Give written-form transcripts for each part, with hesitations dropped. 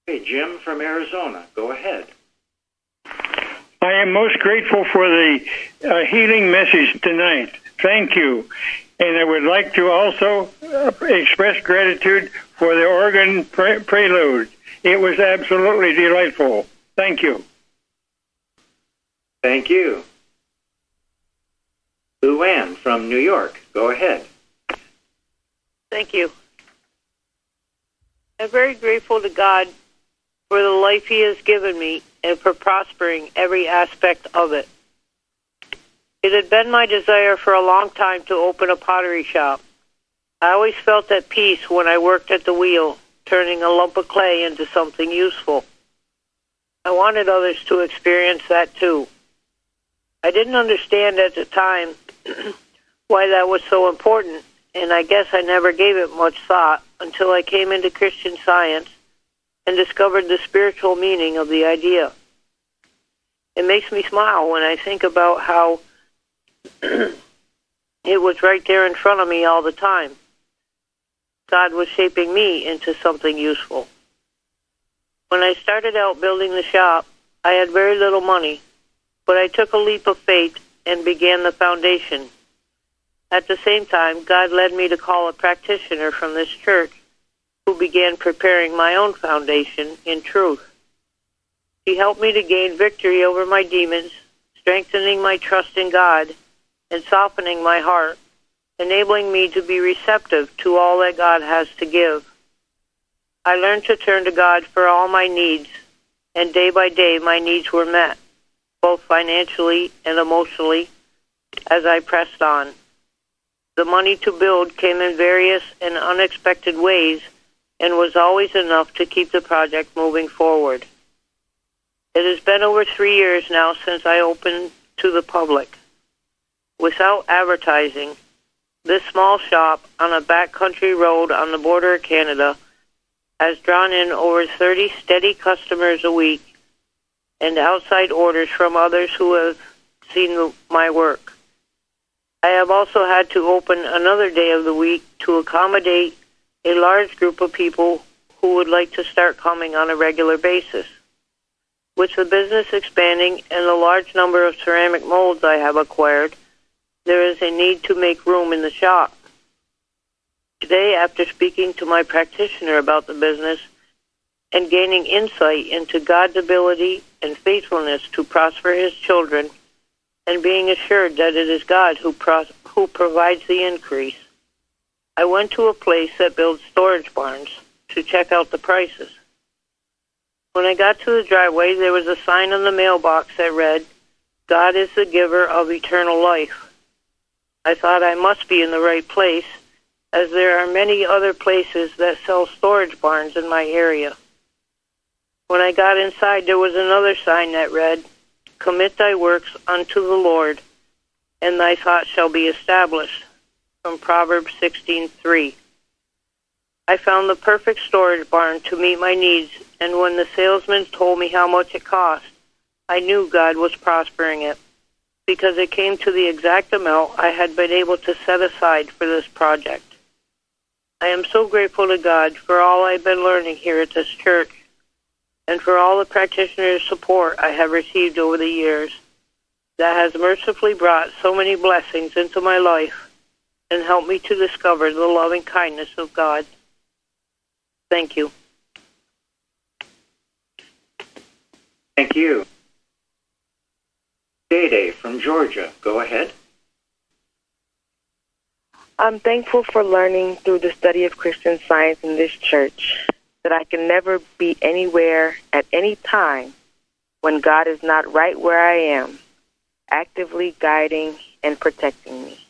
Hey, Jim from Arizona, go ahead. I am most grateful for the healing message tonight. Thank you. And I would like to also express gratitude for the organ prelude. It was absolutely delightful. Thank you. Thank you. Luann from New York, go ahead. Thank you. I'm very grateful to God for the life He has given me and for prospering every aspect of it. It had been my desire for a long time to open a pottery shop. I always felt at peace when I worked at the wheel, turning a lump of clay into something useful. I wanted others to experience that too. I didn't understand at the time why that was so important, and I guess I never gave it much thought until I came into Christian Science and discovered the spiritual meaning of the idea. It makes me smile when I think about how it was right there in front of me all the time. God was shaping me into something useful. When I started out building the shop, I had very little money, but I took a leap of faith and began the foundation. At the same time, God led me to call a practitioner from this church who began preparing my own foundation in truth. He helped me to gain victory over my demons, strengthening my trust in God and softening my heart, enabling me to be receptive to all that God has to give. I learned to turn to God for all my needs, and day by day my needs were met, both financially and emotionally, as I pressed on. The money to build came in various and unexpected ways and was always enough to keep the project moving forward. It has been over 3 years now since I opened to the public. Without advertising, this small shop on a backcountry road on the border of Canada has drawn in over 30 steady customers a week and outside orders from others who have seen my work. I have also had to open another day of the week to accommodate a large group of people who would like to start coming on a regular basis. With the business expanding and the large number of ceramic molds I have acquired, there is a need to make room in the shop. Today, after speaking to my practitioner about the business and gaining insight into God's ability and faithfulness to prosper His children, and being assured that it is God who provides the increase, I went to a place that builds storage barns to check out the prices. When I got to the driveway, there was a sign on the mailbox that read, "God is the giver of eternal life." I thought I must be in the right place, as there are many other places that sell storage barns in my area. When I got inside, there was another sign that read, "Commit thy works unto the Lord, and thy thoughts shall be established," from Proverbs 16:3. I found the perfect storage barn to meet my needs, and when the salesman told me how much it cost, I knew God was prospering it, because it came to the exact amount I had been able to set aside for this project. I am so grateful to God for all I've been learning here at this church, and for all the practitioners' support I have received over the years that has mercifully brought so many blessings into my life and helped me to discover the loving kindness of God. Thank you. Thank you. Day from Georgia, go ahead. I'm thankful for learning through the study of Christian Science in this church that I can never be anywhere at any time when God is not right where I am, actively guiding and protecting me.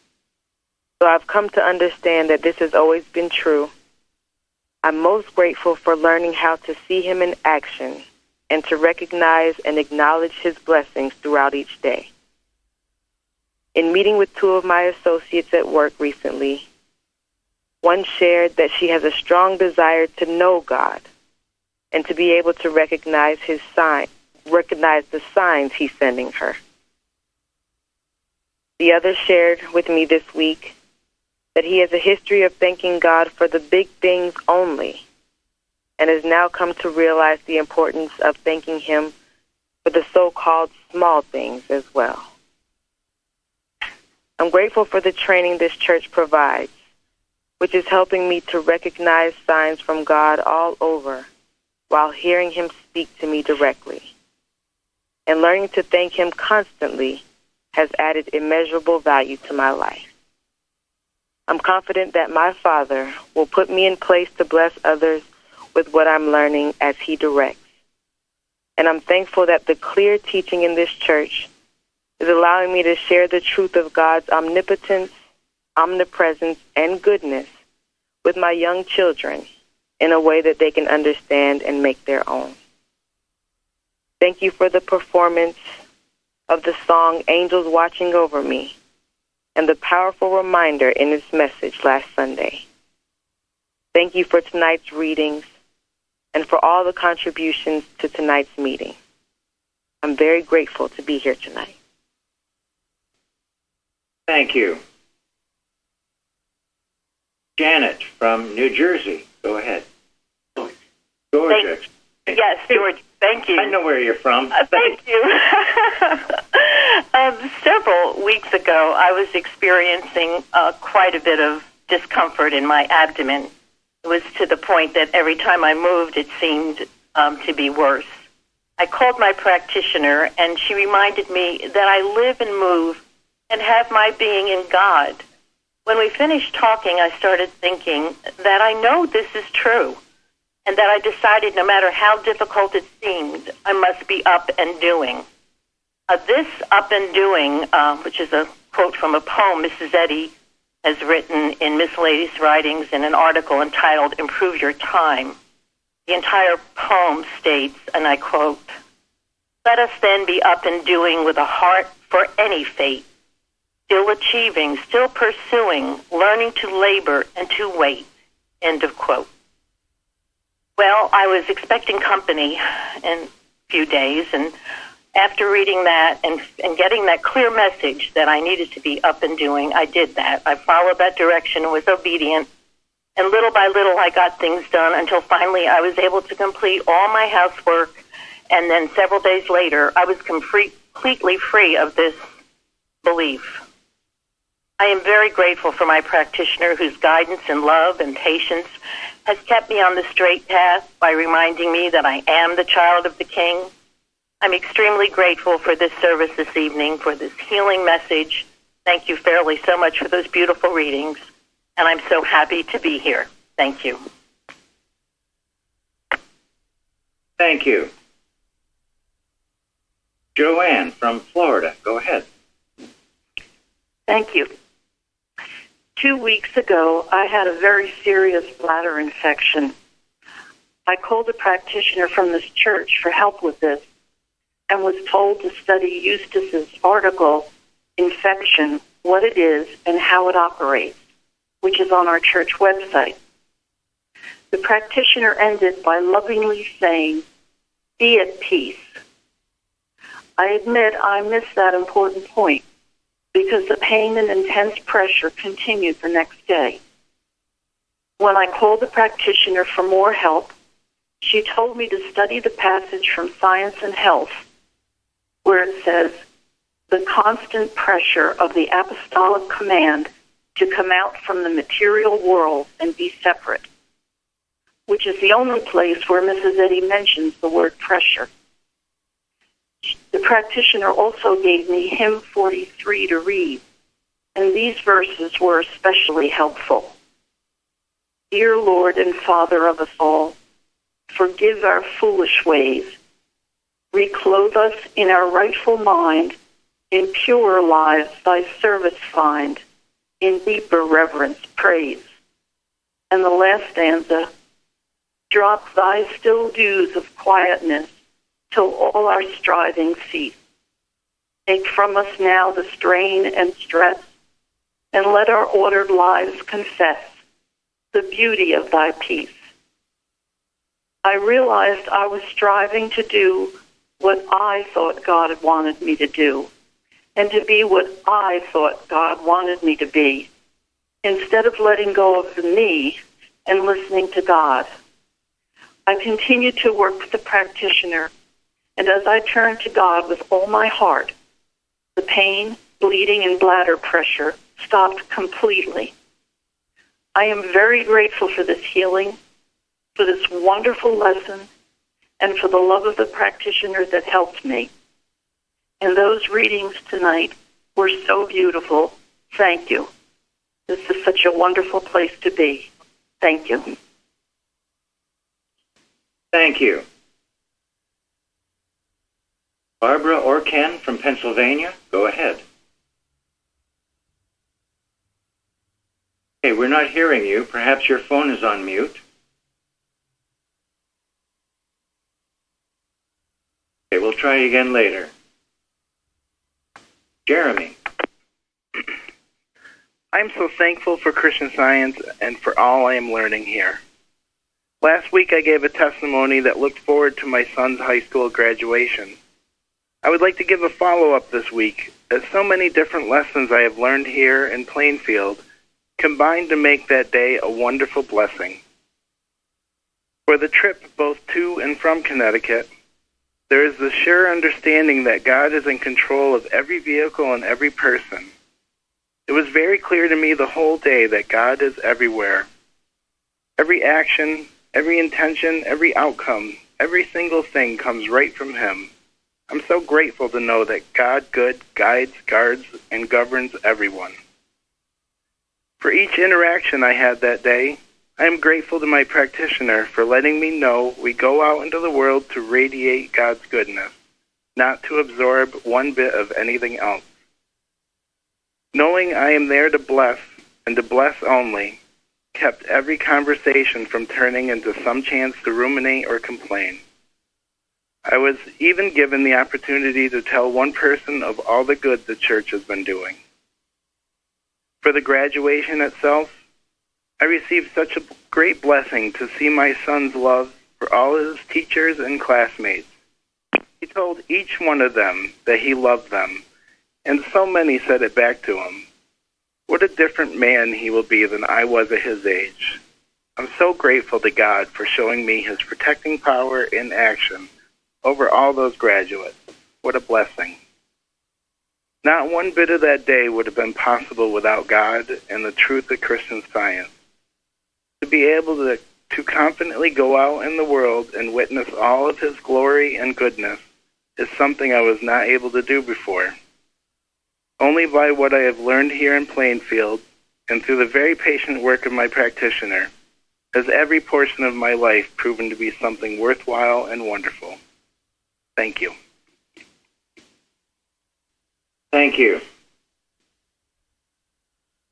So I've come to understand that this has always been true. I'm most grateful for learning how to see Him in action and to recognize and acknowledge His blessings throughout each day. In meeting with two of my associates at work recently, one shared that she has a strong desire to know God and to be able to recognize the signs He's sending her. The other shared with me this week that he has a history of thanking God for the big things only, and has now come to realize the importance of thanking him for the so-called small things as well. I'm grateful for the training this church provides, which is helping me to recognize signs from God all over while hearing him speak to me directly. And learning to thank him constantly has added immeasurable value to my life. I'm confident that my Father will put me in place to bless others with what I'm learning as he directs. And I'm thankful that the clear teaching in this church is allowing me to share the truth of God's omnipotence, omnipresence, and goodness with my young children in a way that they can understand and make their own. Thank you for the performance of the song Angels Watching Over Me and the powerful reminder in its message last Sunday. Thank you for tonight's readings and for all the contributions to tonight's meeting. I'm very grateful to be here tonight. Thank you. Janet from New Jersey, go ahead. Georgia. Yes, George, thank you. I know where you're from. Thank you. Several weeks ago, I was experiencing quite a bit of discomfort in my abdomen. It was to the point that every time I moved, it seemed to be worse. I called my practitioner, and she reminded me that I live and move and have my being in God. When we finished talking, I started thinking that I know this is true, and that I decided no matter how difficult it seemed, I must be up and doing. This up and doing, which is a quote from a poem Mrs. Eddy has written in Miss Lady's Writings in an article entitled Improve Your Time. The entire poem states, and I quote, "Let us then be up and doing with a heart for any fate, still achieving, still pursuing, learning to labor and to wait." End of quote. Well, I was expecting company in a few days, and after reading that and getting that clear message that I needed to be up and doing, I did that. I followed that direction and was obedient, and little by little I got things done until finally I was able to complete all my housework, and then several days later I was completely free of this belief. I am very grateful for my practitioner whose guidance and love and patience has kept me on the straight path by reminding me that I am the child of the King. I'm extremely grateful for this service this evening, for this healing message. Thank you, Fairley, so much for those beautiful readings, and I'm so happy to be here. Thank you. Thank you. Joanne from Florida, go ahead. Thank you. 2 weeks ago, I had a very serious bladder infection. I called a practitioner from this church for help with this and was told to study Eustace's article, Infection, What It Is and How It Operates, which is on our church website. The practitioner ended by lovingly saying, "Be at peace." I admit I missed that important point, because the pain and intense pressure continued the next day. When I called the practitioner for more help, she told me to study the passage from Science and Health, where it says, "The constant pressure of the apostolic command to come out from the material world and be separate," which is the only place where Mrs. Eddy mentions the word pressure. The practitioner also gave me hymn 43 to read, and these verses were especially helpful. "Dear Lord and Father of us all, forgive our foolish ways. Reclothe us in our rightful mind. In purer lives thy service find. In deeper reverence praise." And the last stanza, "Drop thy still dews of quietness till all our striving cease. Take from us now the strain and stress, and let our ordered lives confess the beauty of thy peace." I realized I was striving to do what I thought God had wanted me to do, and to be what I thought God wanted me to be, instead of letting go of the me and listening to God. I continued to work with the practitioner, and as I turned to God with all my heart, the pain, bleeding, and bladder pressure stopped completely. I am very grateful for this healing, for this wonderful lesson, and for the love of the practitioner that helped me. And those readings tonight were so beautiful. Thank you. This is such a wonderful place to be. Thank you. Thank you. Barbara or Ken from Pennsylvania, go ahead. Okay, we're not hearing you. Perhaps your phone is on mute. Okay, we'll try again later. Jeremy. I'm so thankful for Christian Science and for all I am learning here. Last week I gave a testimony that looked forward to my son's high school graduation. I would like to give a follow-up this week, as so many different lessons I have learned here in Plainfield combined to make that day a wonderful blessing. For the trip both to and from Connecticut, there is the sure understanding that God is in control of every vehicle and every person. It was very clear to me the whole day that God is everywhere. Every action, every intention, every outcome, every single thing comes right from Him. I'm so grateful to know that God good guides, guards, and governs everyone. For each interaction I had that day, I am grateful to my practitioner for letting me know we go out into the world to radiate God's goodness, not to absorb one bit of anything else. Knowing I am there to bless, and to bless only, kept every conversation from turning into some chance to ruminate or complain. I was even given the opportunity to tell one person of all the good the church has been doing. For the graduation itself, I received such a great blessing to see my son's love for all his teachers and classmates. He told each one of them that he loved them, and so many said it back to him. What a different man he will be than I was at his age. I'm so grateful to God for showing me His protecting power in action over all those graduates. What a blessing. Not one bit of that day would have been possible without God and the truth of Christian Science. To be able to confidently go out in the world and witness all of His glory and goodness is something I was not able to do before. Only by what I have learned here in Plainfield and through the very patient work of my practitioner has every portion of my life proven to be something worthwhile and wonderful. Thank you. Thank you.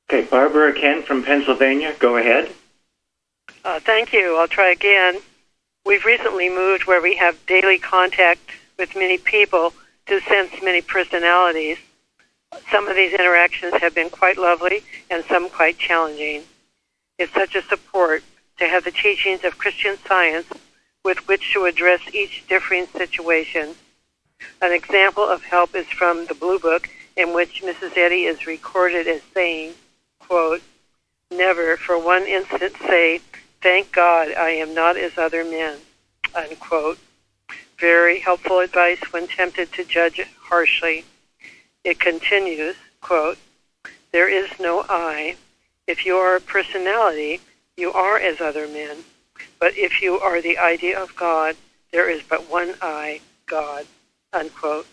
Okay, Barbara or Ken from Pennsylvania, go ahead. Thank you. I'll try again. We've recently moved where we have daily contact with many people to sense many personalities. Some of these interactions have been quite lovely and some quite challenging. It's such a support to have the teachings of Christian Science with which to address each differing situation. An example of help is from the Blue Book, in which Mrs. Eddy is recorded as saying, quote, "Never for one instant say, 'Thank God I am not as other men,'" unquote. Very helpful advice when tempted to judge harshly. It continues, quote, "There is no I. If you are a personality, you are as other men. But if you are the idea of God, there is but one I, God," unquote.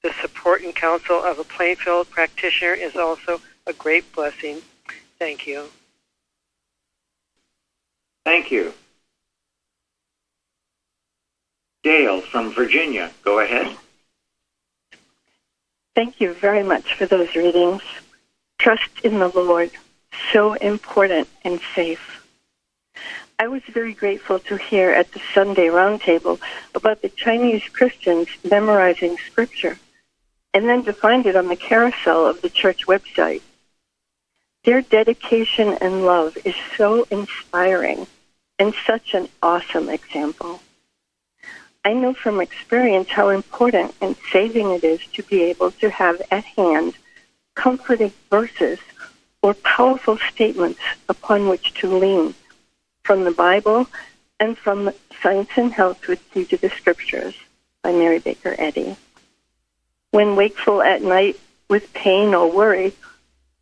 The support and counsel of a Plainfield practitioner is also a great blessing. Thank you. Thank you. Dale from Virginia, go ahead. Thank you very much for those readings. Trust in the Lord, so important and safe. I was very grateful to hear at the Sunday roundtable about the Chinese Christians memorizing scripture, and then to find it on the carousel of the church website. Their dedication and love is so inspiring and such an awesome example. I know from experience how important and saving it is to be able to have at hand comforting verses or powerful statements upon which to lean from the Bible and from Science and Health with Key to the Scriptures by Mary Baker Eddy. When wakeful at night with pain or worry,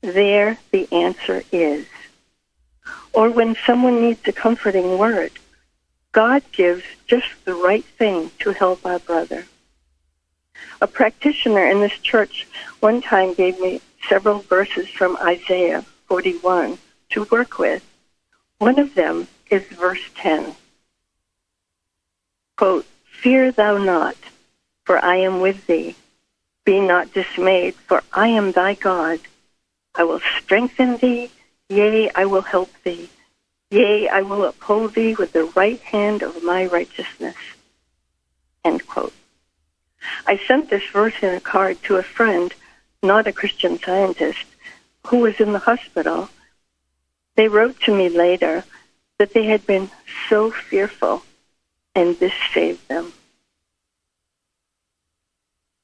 there the answer is. Or when someone needs a comforting word, God gives just the right thing to help our brother. A practitioner in this church one time gave me several verses from Isaiah 41 to work with. One of them is verse 10. Quote, "Fear thou not, for I am with thee. Be not dismayed, for I am thy God. I will strengthen thee, yea, I will help thee. Yea, I will uphold thee with the right hand of my righteousness." End quote. I sent this verse in a card to a friend, not a Christian Scientist, who was in the hospital. They wrote to me later that they had been so fearful, and this saved them.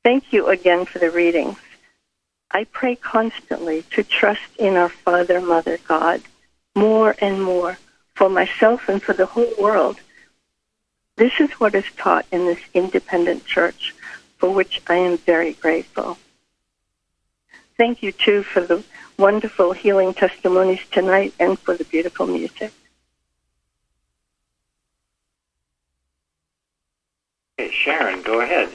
Thank you again for the readings. I pray constantly to trust in our Father, Mother, God, more and more, for myself and for the whole world. This is what is taught in this independent church, for which I am very grateful. Thank you, too, for the wonderful healing testimonies tonight and for the beautiful music. Okay, Sharon, go ahead.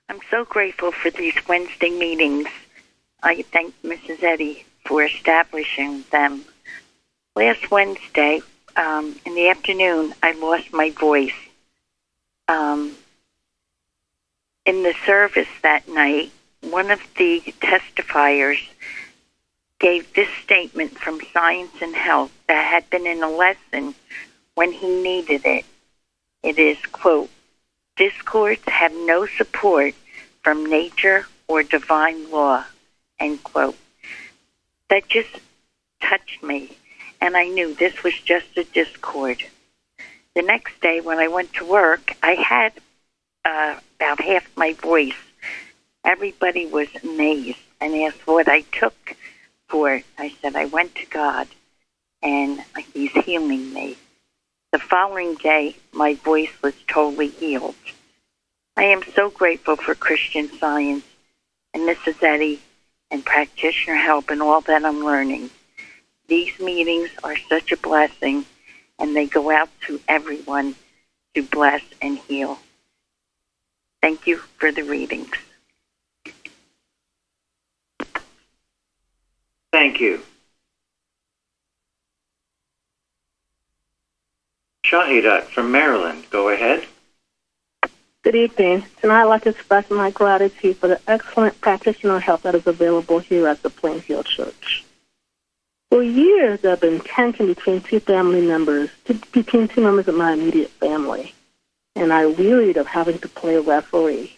I'm so grateful for these Wednesday meetings. I thank Mrs. Eddy for establishing them. Last Wednesday, in the afternoon, I lost my voice. In the service that night, one of the testifiers gave this statement from Science and Health that had been in a lesson when he needed it. It is, quote, "Discords have no support from nature or divine law," end quote. That just touched me, and I knew this was just a discord. The next day when I went to work, I had about half my voice. Everybody was amazed and asked what I took for it. I said, I went to God, and He's healing me. The following day, my voice was totally healed. I am so grateful for Christian Science and Mrs. Eddy and practitioner help and all that I'm learning. These meetings are such a blessing, and they go out to everyone to bless and heal. Thank you for the readings. Thank you. Shahidat from Maryland, go ahead. Good evening. Tonight I'd like to express my gratitude for the excellent practitioner help that is available here at the Plainfield Church. For years, there have been tension between two members of my immediate family, and I wearied of having to play referee.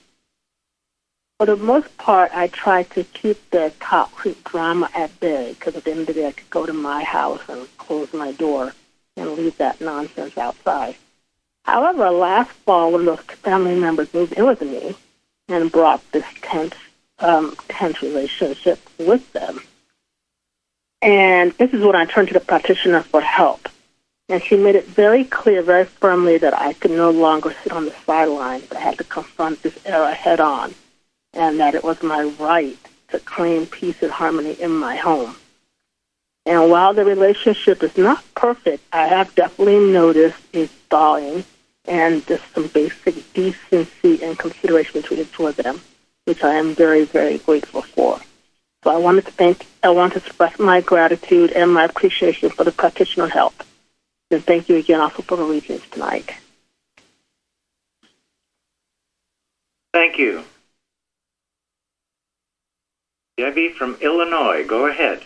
For the most part, I tried to keep the toxic drama at bay, because at the end of the day, I could go to my house and close my door and leave that nonsense outside. However, last fall, one of those family members moved in with me and brought this tense relationship with them. And this is when I turned to the practitioner for help. And she made it very clear, very firmly, that I could no longer sit on the sidelines. I had to confront this error head on, and that it was my right to claim peace and harmony in my home. And while the relationship is not perfect, I have definitely noticed a thawing and just some basic decency and consideration between the two of them, which I am very, very grateful for. So I want to express my gratitude and my appreciation for the practitioner help. And thank you again also for the readings tonight. Thank you. Debbie from Illinois, go ahead.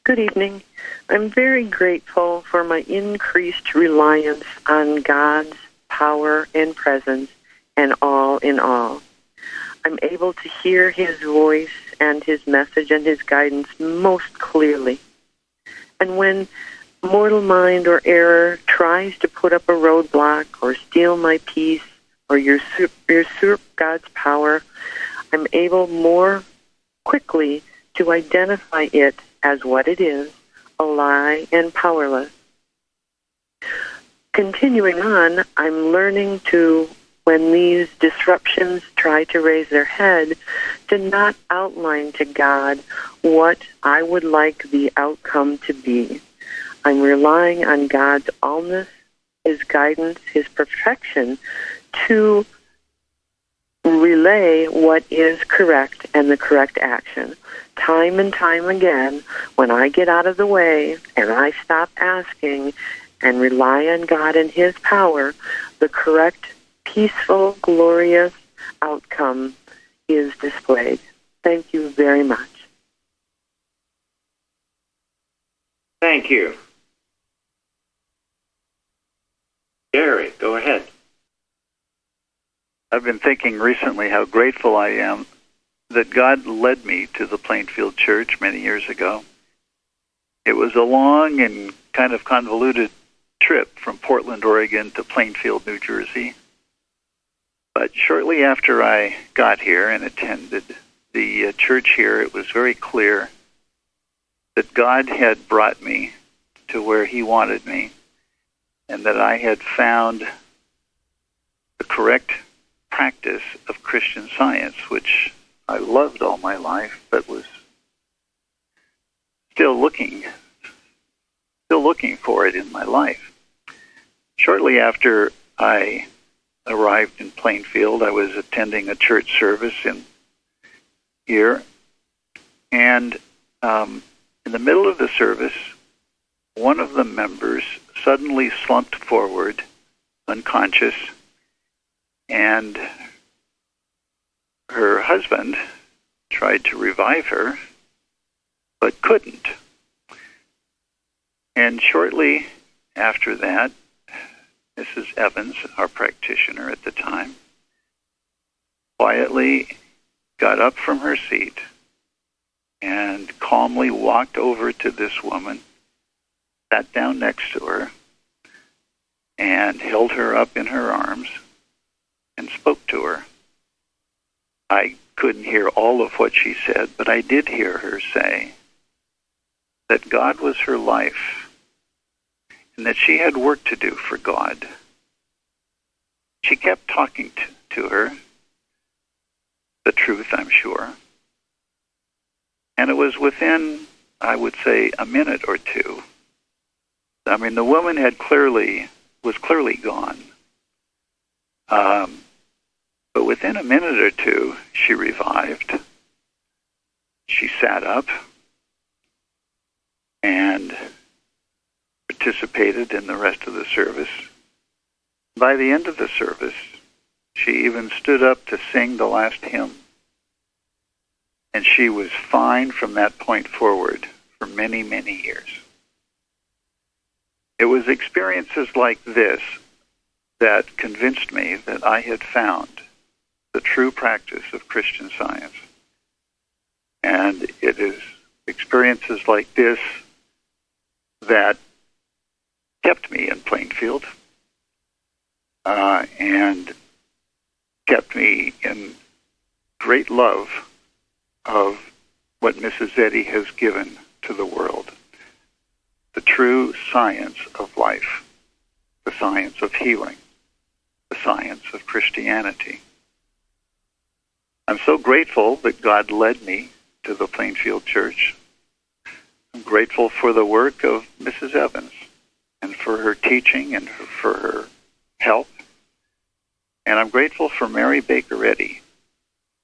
Good evening. I'm very grateful for my increased reliance on God's power and presence and all in all. I'm able to hear His voice and His message and His guidance most clearly. And when mortal mind or error tries to put up a roadblock or steal my peace or usurp God's power, I'm able more quickly to identify it as what it is, a lie and powerless. Continuing on, I'm learning to, when these disruptions try to raise their head, to not outline to God what I would like the outcome to be. I'm relying on God's allness, His guidance, His perfection to relay what is correct and the correct action. Time and time again, when I get out of the way and I stop asking and rely on God and His power, the correct, peaceful, glorious outcome is displayed. Thank you very much. Thank you. Gary, go ahead. I've been thinking recently how grateful I am that God led me to the Plainfield Church many years ago. It was a long and kind of convoluted trip from Portland, Oregon to Plainfield, New Jersey. But shortly after I got here and attended the church here, it was very clear that God had brought me to where He wanted me, and that I had found the correct practice of Christian Science, which I loved all my life, but was still looking for it in my life. Shortly after I arrived in Plainfield, I was attending a church service here, and in the middle of the service, one of the members suddenly slumped forward, unconscious, and her husband tried to revive her, but couldn't. And shortly after that, Mrs. Evans, our practitioner at the time, quietly got up from her seat and calmly walked over to this woman, sat down next to her, and held her up in her arms and spoke to her. I couldn't hear all of what she said, but I did hear her say that God was her life and that she had work to do for God. She kept talking to her, the truth, I'm sure. And it was within, I would say, a minute or two. I mean, the woman was clearly gone. But within a minute or two, she revived. She sat up and participated in the rest of the service. By the end of the service, she even stood up to sing the last hymn. And she was fine from that point forward for many, many years. It was experiences like this that convinced me that I had found the true practice of Christian Science. And it is experiences like this that kept me in Plainfield and kept me in great love of what Mrs. Eddy has given to the world. The true science of life, the science of healing, the science of Christianity. I'm so grateful that God led me to the Plainfield Church. I'm grateful for the work of Mrs. Evans and for her teaching and for her help. And I'm grateful for Mary Baker Eddy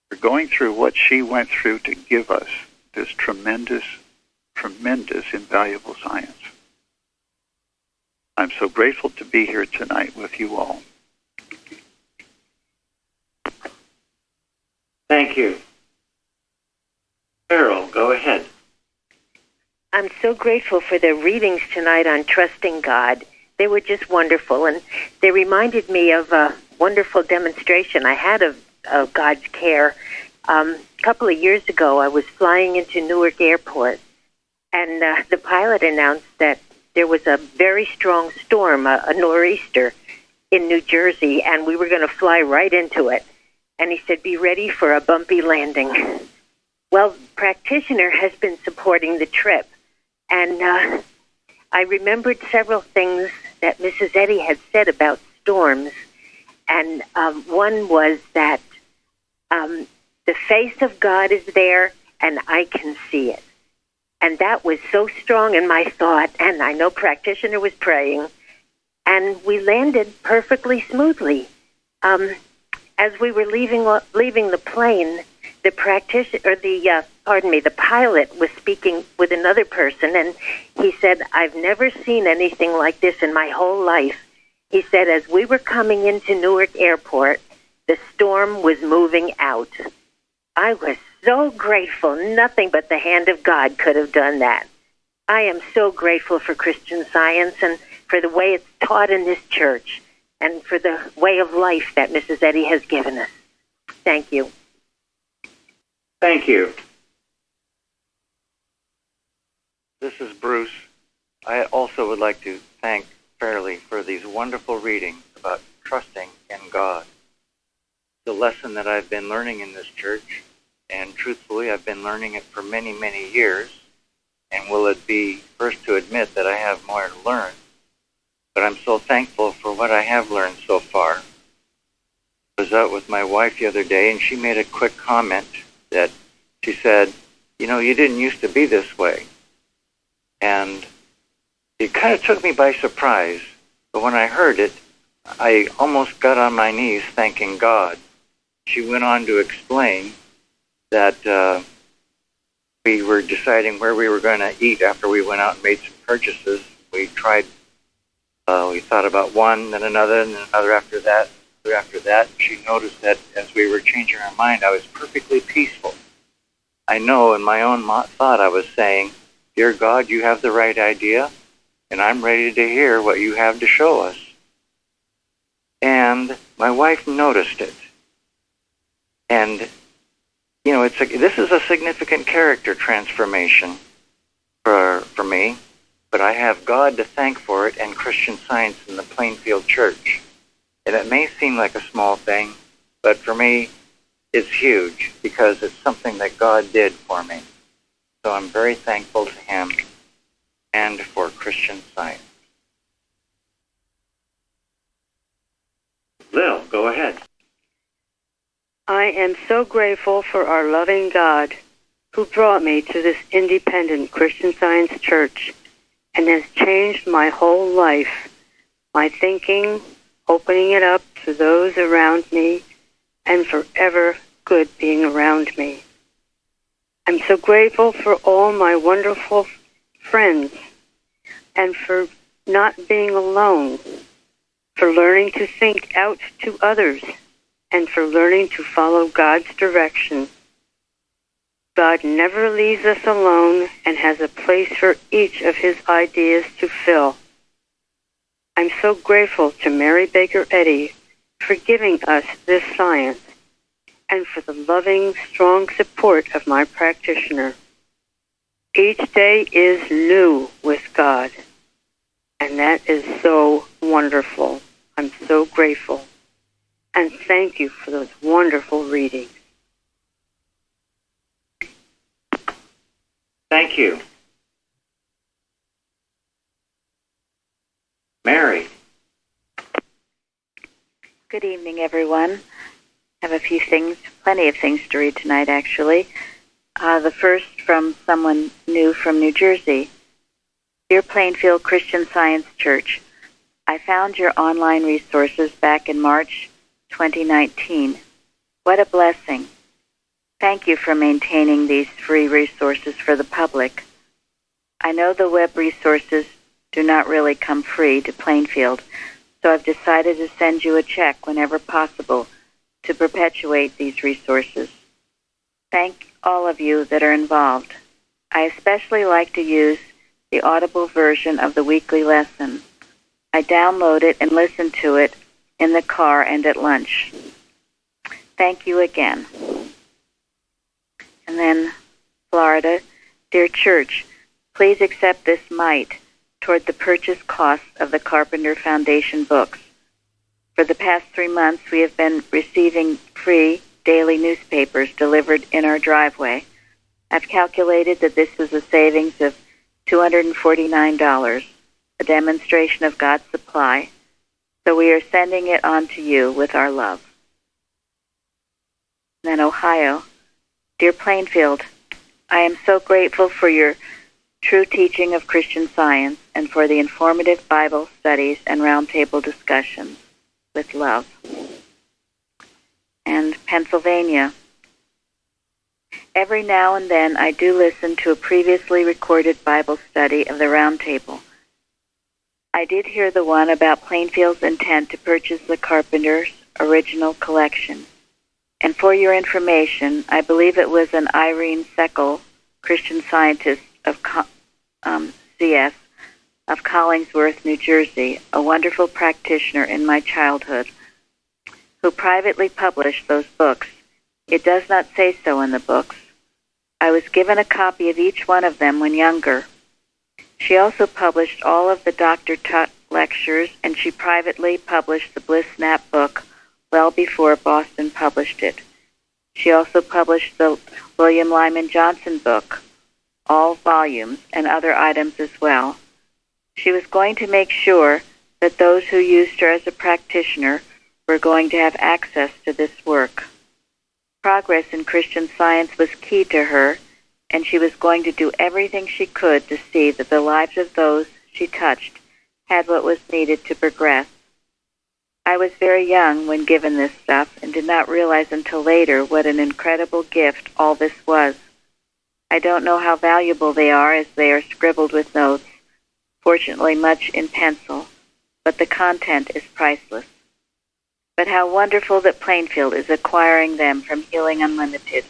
for going through what she went through to give us this tremendous, invaluable science. I'm so grateful to be here tonight with you all. Thank you. Carol, go ahead. I'm so grateful for the readings tonight on trusting God. They were just wonderful, and they reminded me of a wonderful demonstration I had of God's care. A couple of years ago, I was flying into Newark Airport, and the pilot announced that there was a very strong storm, a nor'easter, in New Jersey, and we were going to fly right into it. And he said, be ready for a bumpy landing. Well, the practitioner has been supporting the trip, and I remembered several things that Mrs. Eddy had said about storms, and one was that the face of God is there, and I can see it. And that was so strong in my thought, and I know practitioner was praying, and we landed perfectly smoothly. As we were leaving the plane, the pilot was speaking with another person, and he said, "I've never seen anything like this in my whole life." He said, as we were coming into Newark Airport, the storm was moving out. I was so grateful. Nothing but the hand of God could have done that. I am so grateful for Christian Science and for the way it's taught in this church and for the way of life that Mrs. Eddy has given us. Thank you. Thank you. This is Bruce. I also would like to thank Fairley for these wonderful readings about trusting in God. The lesson that I've been learning in this church, and truthfully, I've been learning it for many, many years, and will it be first to admit that I have more to learn. But I'm so thankful for what I have learned so far. I was out with my wife the other day, and she made a quick comment that she said, "You know, you didn't used to be this way." And it kind of took me by surprise. But when I heard it, I almost got on my knees thanking God. She went on to explain that we were deciding where we were going to eat after we went out and made some purchases. We thought about one, then another, and then another after that. After that, she noticed that as we were changing our mind, I was perfectly peaceful. I know in my own thought I was saying, "Dear God, you have the right idea, and I'm ready to hear what you have to show us." And my wife noticed it. And, you know, this is a significant character transformation for me, but I have God to thank for it and Christian Science in the Plainfield Church. And it may seem like a small thing, but for me, it's huge because it's something that God did for me. So I'm very thankful to Him and for Christian Science. Lil, go ahead. I am so grateful for our loving God who brought me to this independent Christian Science church and has changed my whole life, my thinking, opening it up to those around me, and forever good being around me. I'm so grateful for all my wonderful friends and for not being alone, for learning to think out to others, and for learning to follow God's direction. God never leaves us alone and has a place for each of His ideas to fill. I'm so grateful to Mary Baker Eddy for giving us this science and for the loving, strong support of my practitioner. Each day is new with God, and that is so wonderful. I'm so grateful. And thank you for those wonderful readings. Thank you. Mary. Good evening, everyone. I have plenty of things to read tonight, actually. The first from someone new from New Jersey. Dear Plainfield Christian Science Church, I found your online resources back in March 2019. What a blessing. Thank you for maintaining these free resources for the public. I know the web resources do not really come free to Plainfield, so I've decided to send you a check whenever possible to perpetuate these resources. Thank all of you that are involved. I especially like to use the audible version of the weekly lesson. I download it and listen to it in the car and at lunch. Thank you again. And then, Florida, dear church, please accept this mite toward the purchase costs of the Carpenter Foundation books. For the past 3 months, we have been receiving free daily newspapers delivered in our driveway. I've calculated that this is a savings of $249. a demonstration of God's supply, so we are sending it on to you with our love. Then Ohio, dear Plainfield, I am so grateful for your true teaching of Christian Science and for the informative Bible studies and roundtable discussions. With love. And Pennsylvania, every now and then I do listen to a previously recorded Bible study of the roundtable. I did hear the one about Plainfield's intent to purchase the Carpenter's original collection. And for your information, I believe it was an Irene Seckel, Christian Scientist of CS of Collingsworth, New Jersey, a wonderful practitioner in my childhood, who privately published those books. It does not say so in the books. I was given a copy of each one of them when younger. She also published all of the Dr. Tutt lectures, and she privately published the Bliss Snap book well before Boston published it. She also published the William Lyman Johnson book, all volumes, and other items as well. She was going to make sure that those who used her as a practitioner were going to have access to this work. Progress in Christian Science was key to her, and she was going to do everything she could to see that the lives of those she touched had what was needed to progress. I was very young when given this stuff and did not realize until later what an incredible gift all this was. I don't know how valuable they are as they are scribbled with notes, fortunately much in pencil, but the content is priceless. But how wonderful that Plainfield is acquiring them from Healing Unlimited.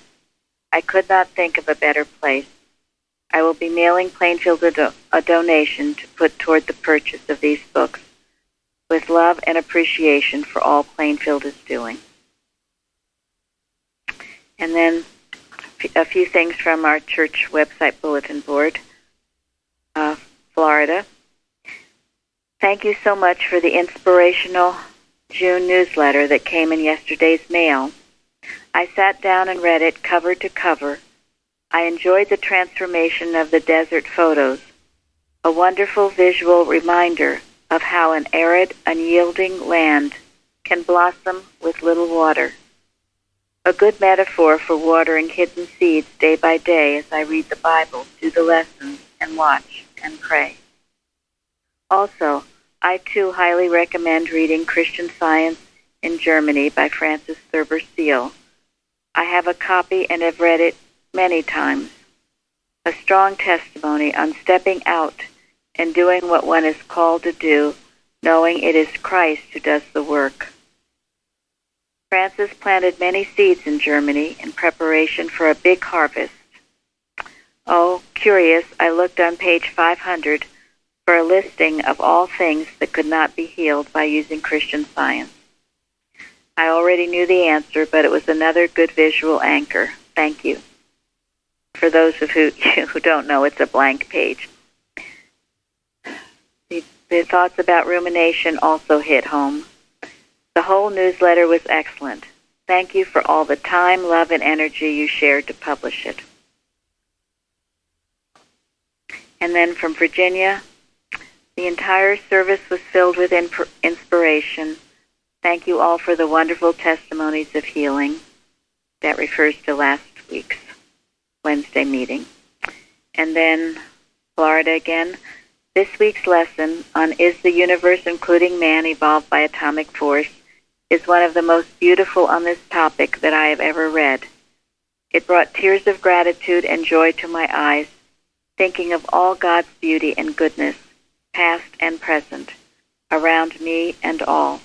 I could not think of a better place. I will be mailing Plainfield a donation to put toward the purchase of these books, with love and appreciation for all Plainfield is doing. And then a few things from our church website bulletin board. Florida. Thank you so much for the inspirational June newsletter that came in yesterday's mail. I sat down and read it cover to cover. I enjoyed the transformation of the desert photos, a wonderful visual reminder of how an arid, unyielding land can blossom with little water. A good metaphor for watering hidden seeds day by day as I read the Bible, do the lessons, and watch and pray. Also, I too highly recommend reading Christian Science in Germany by Francis Thurber Seal. I have a copy and have read it many times. A strong testimony on stepping out and doing what one is called to do, knowing it is Christ who does the work. Francis planted many seeds in Germany in preparation for a big harvest. Oh, curious, I looked on page 500 for a listing of all things that could not be healed by using Christian Science. I already knew the answer, but it was another good visual anchor. Thank you. For those of you who don't know, it's a blank page. The thoughts about rumination also hit home. The whole newsletter was excellent. Thank you for all the time, love, and energy you shared to publish it. And then from Virginia, the entire service was filled with inspiration. Thank you all for the wonderful testimonies of healing. That refers to last week's Wednesday meeting. And then Florida again. This week's lesson on Is the Universe, Including Man, Evolved by Atomic Force is one of the most beautiful on this topic that I have ever read. It brought tears of gratitude and joy to my eyes, thinking of all God's beauty and goodness, past and present, around me and all.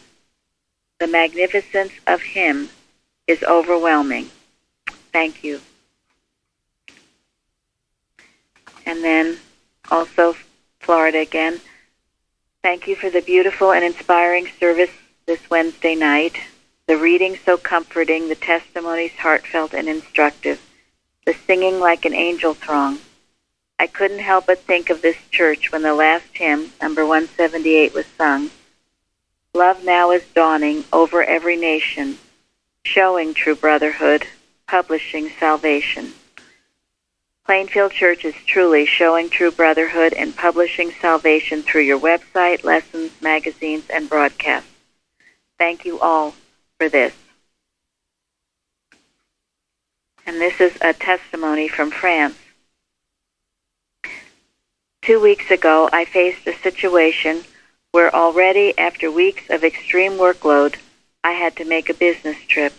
The magnificence of Him is overwhelming. Thank you. And then also Florida again. Thank you for the beautiful and inspiring service this Wednesday night. The reading so comforting, the testimonies heartfelt and instructive, the singing like an angel throng. I couldn't help but think of this church when the last hymn, number 178, was sung. Love now is dawning over every nation, showing true brotherhood, publishing salvation. Plainfield Church is truly showing true brotherhood and publishing salvation through your website, lessons, magazines, and broadcasts. Thank you all for this. And this is a testimony from France. 2 weeks ago, I faced a situation where already after weeks of extreme workload, I had to make a business trip.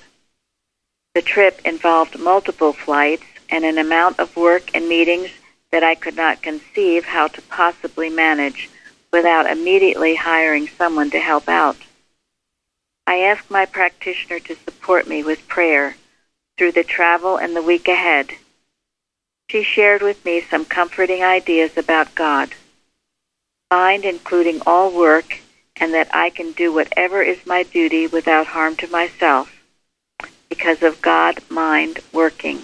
The trip involved multiple flights and an amount of work and meetings that I could not conceive how to possibly manage without immediately hiring someone to help out. I asked my practitioner to support me with prayer through the travel and the week ahead. She shared with me some comforting ideas about God, mind including all work, and that I can do whatever is my duty without harm to myself because of God, mind, working.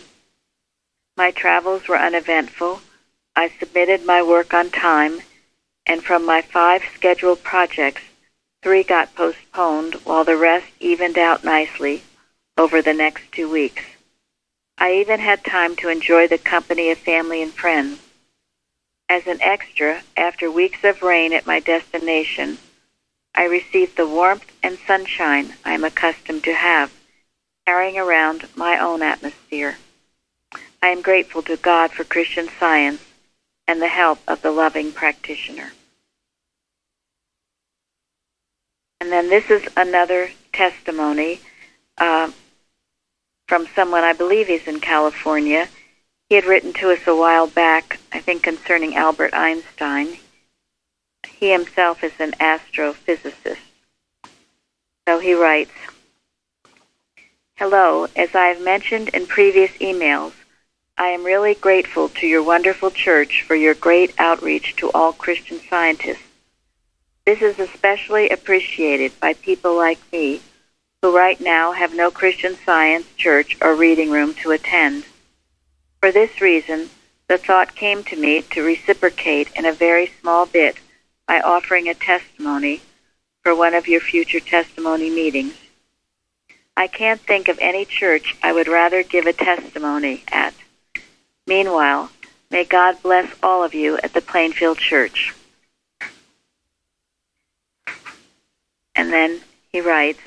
My travels were uneventful. I submitted my work on time, and from my 5 scheduled projects, 3 got postponed while the rest evened out nicely over the next 2 weeks. I even had time to enjoy the company of family and friends. As an extra, after weeks of rain at my destination, I received the warmth and sunshine I am accustomed to have, carrying around my own atmosphere. I am grateful to God for Christian Science and the help of the loving practitioner. And then this is another testimony from someone, I believe he's in California. He had written to us a while back, I think concerning Albert Einstein. He himself is an astrophysicist. So he writes, "Hello, as I have mentioned in previous emails, I am really grateful to your wonderful church for your great outreach to all Christian scientists. This is especially appreciated by people like me who right now have no Christian Science church or reading room to attend. For this reason, the thought came to me to reciprocate in a very small bit by offering a testimony for one of your future testimony meetings. I can't think of any church I would rather give a testimony at. Meanwhile, may God bless all of you at the Plainfield Church." And then he writes,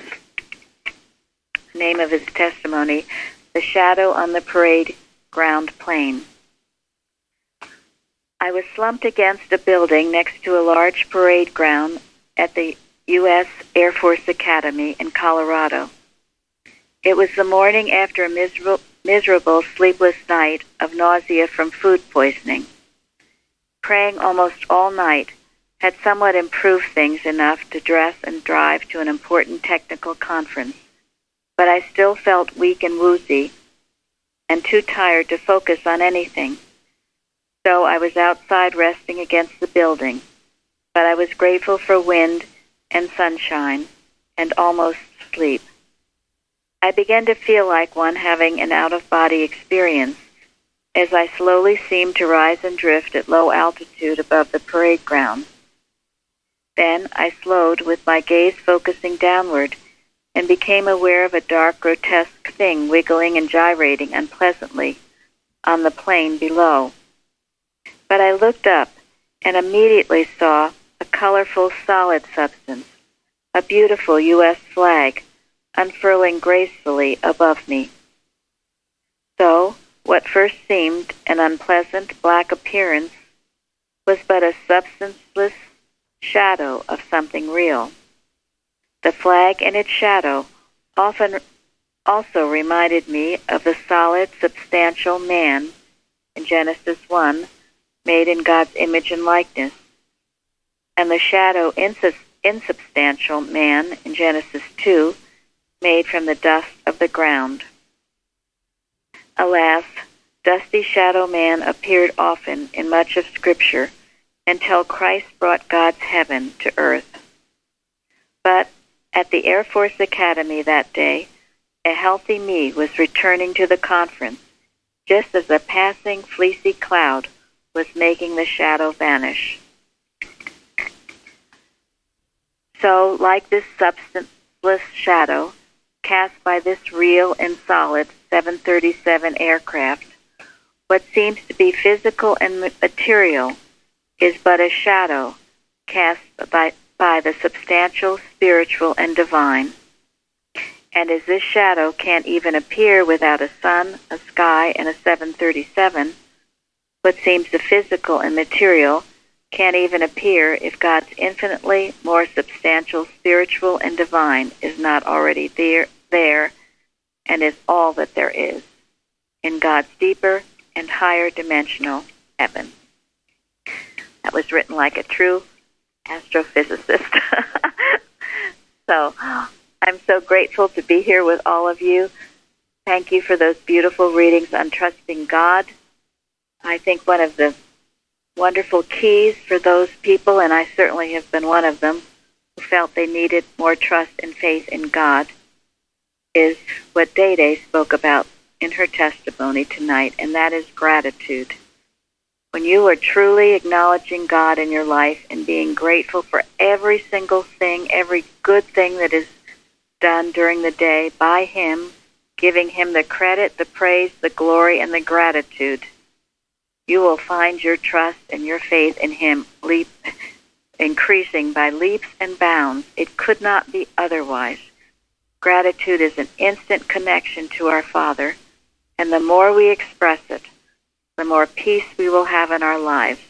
the name of his testimony, "The Shadow on the Parade Ground Plain." I was slumped against a building next to a large parade ground at the U.S. Air Force Academy in Colorado. It was the morning after a miserable sleepless night of nausea from food poisoning. Praying almost all night had somewhat improved things enough to dress and drive to an important technical conference, but I still felt weak and woozy and too tired to focus on anything. So I was outside resting against the building, but I was grateful for wind and sunshine and almost sleep. I began to feel like one having an out-of-body experience as I slowly seemed to rise and drift at low altitude above the parade ground. Then I slowed with my gaze focusing downward and became aware of a dark, grotesque thing wiggling and gyrating unpleasantly on the plain below. But I looked up and immediately saw a colorful solid substance, a beautiful U.S. flag, unfurling gracefully above me. So, what first seemed an unpleasant black appearance was but a substanceless shadow of something real. The flag and its shadow often also reminded me of the solid, substantial man in Genesis 1, made in God's image and likeness, and the shadow, insubstantial man in Genesis 2, made from the dust of the ground. Alas, dusty shadow man appeared often in much of Scripture until Christ brought God's heaven to earth. But at the Air Force Academy that day, a healthy me was returning to the conference, just as a passing fleecy cloud was making the shadow vanish. So, like this substanceless shadow cast by this real and solid 737 aircraft, What seems to be physical and material is but a shadow cast by the substantial, spiritual, and divine. And as this shadow can't even appear without a sun, a sky, and a 737, what seems the physical and material can't even appear if God's infinitely more substantial, spiritual, and divine is not already there and is all that there is in God's deeper and higher dimensional heaven. That was written like a true astrophysicist. So I'm so grateful to be here with all of you. Thank you for those beautiful readings on trusting God. I think one of the wonderful keys for those people, and I certainly have been one of them, who felt they needed more trust and faith in God, is what Day Day spoke about in her testimony tonight, and that is gratitude. When you are truly acknowledging God in your life and being grateful for every single thing, every good thing that is done during the day by Him, giving Him the credit, the praise, the glory, and the gratitude, you will find your trust and your faith in Him increasing by leaps and bounds. It could not be otherwise. Gratitude is an instant connection to our Father, and the more we express it, the more peace we will have in our lives,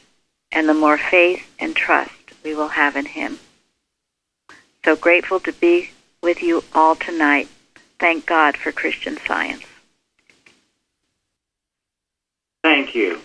and the more faith and trust we will have in Him. So grateful to be with you all tonight. Thank God for Christian Science. Thank you.